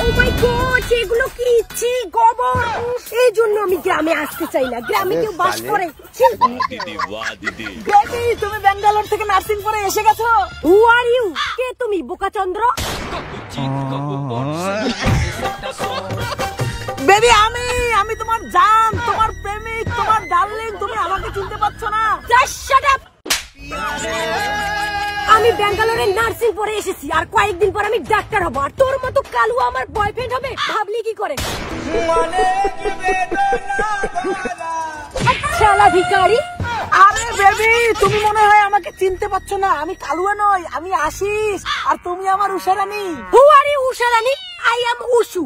ও মাই god, এগুলো কি ছি গোবর। এই জন্য আমি গ্রামে আসতে চাই না, গ্রামে কেউ বাস করে। বেবি তুমি ব্যাঙ্গালোর থেকে নার্সিং পড়ে এসে গেছো? হু আর ইউ? কে তুমি বোকাচন্দ্র? বেবি আমি তোমার জান, তোমার প্রেমিক, তোমার ডার্লিং। তুমি আমাকে চিনতে পারছো না? Just shut up. আমি ব্যাঙ্গালোরে নার্সিং পড়ে এসেছি, আর কয়েকদিন পর আমি ডাক্তার হব। আর তোর মতো কালু আমার বয়ফ্রেন্ড হবে ভাবলি কি করে? শালা ভিখারি। আরে বেবি তুমি মনে হয় আমাকে চিনতে পারছো না। আমি কালুয়া নই, আমি আশিস। আর তুমি আমার Usharani. Who are you Usharani? I am Ushu.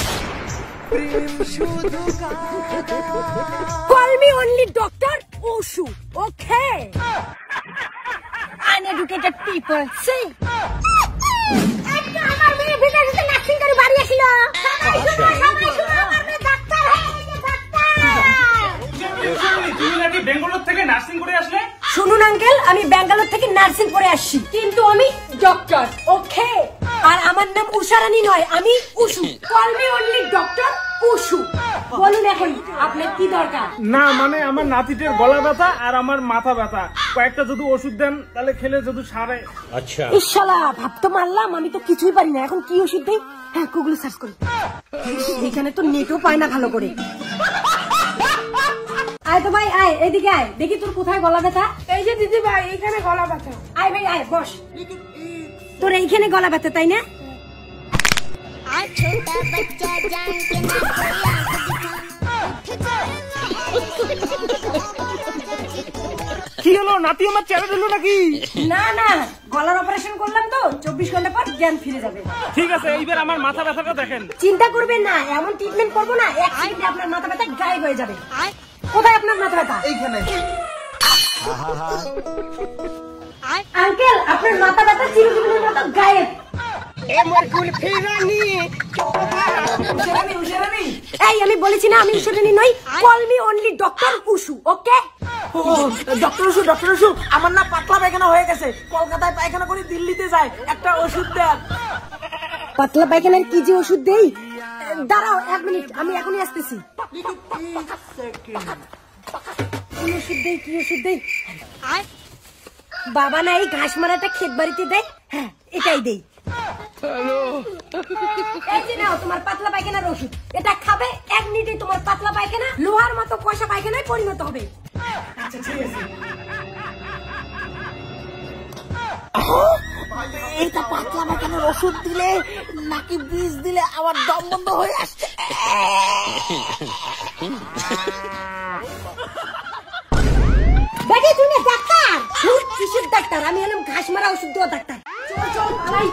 Call me only Dr. Oshu, okay? Uneducated people, see? আমার মেয়ে বিদেশে নার্সিং করে বাড়ি আসিল। সবাই শুনো, আমার মেয়ে ডাক্তার হয়েছে, ডাক্তার। তুমি নাকি বেঙ্গালোর থেকে নার্সিং করে আসলে? শুনুন আঙ্কেল, আমি ব্যাঙ্গালোর থেকে নার্সিং পড়ে আসছি, কিন্তু আমি ডক্টর, ওকে? আর আমার নাম উষারানী নয়, আমি wushu. Call me only Dr. Wushu. বলুন এখন আপনার কি দরকার? না মানে আমার নাতিটার গলা ব্যথা আর আমার মাথা ব্যথা, কয়েকটা যদি ওষুধ দেন তাহলে খেলে যদি সারে। আচ্ছা ইশালা ভাবতে মারলাম, আমি তো কিছুই পারি না। এখন কি ওষুধ দেই? হ্যাঁ, গুগল সার্চ করি। এখানে তো নেটও পায় না ভালো করে। আয় তো ভাই, আয় এদিকে আয়, দেখি তোর কোথায় গলা ব্যথা। এই যে দিদি ভাই, এইখানে গলা ব্যথা। আয় ভাই আয়, বস। তোর এইখানে গলা ব্যথা তাই না? কি হলো, নাতি আমার ছেড়ে দিল নাকি? না না, গলার অপারেশন করলাম তো, 24 ঘন্টা পর জ্ঞান ফিরে যাবে। ঠিক আছে, এইবার আমার মাথা ব্যথাটা দেখেন। চিন্তা করবেন না, এমন ট্রিটমেন্ট করবো না, এক সেকেন্ডে আপনার মাথা ব্যথা গায়েব হয়ে যাবে। কোথায় আপনার মাথা ব্যথা? এইখানে। আঙ্কেল, আপনার মাথা ব্যথা চিরজীবনের মতো গায়েব। এই আমি বলেছি না আমি উষারানী নই। Call me only doctor Ushu, okay? Doctor Ushu, doctor Ushu, আমার না পাতলা পায়খানা হয়ে গেছে। কলকাতায় পায়খানা করে দিল্লিতে যায়, একটা ওষুধ দেন। পাতলা পায়খানার কি যে ওষুধ দেই? দাঁড়াও 1 মিনিট, আমি এখনই আসতেছি। কি ওষুধ দেই, কি ওষুধ দেই? বাবা না এই ঘাস মারাটা ক্ষেত বাড়িতে দেয়, হ্যাঁ এটাই দেই। এই যে নাও তোমার পাতলা পায়খানার ওষুধ, এটা খাবে 1 মিনিটে তোমার পাতলা পায়খানা লোহার মতো কষা পায়খানায় পরিণত হবে। আচ্ছা ঠিক আছে। এইটা পাতলা পায়খানার ওষুধ দিলে নাকি বীজ দিলে আমার দম বন্ধ হয়ে আসছে। দেখি তুমি ডাক্তার? কিসের ডাক্তার? আমি হলাম ঘাস মারা ওষুধ দেওয়া ডাক্তার। চল চল পালাই।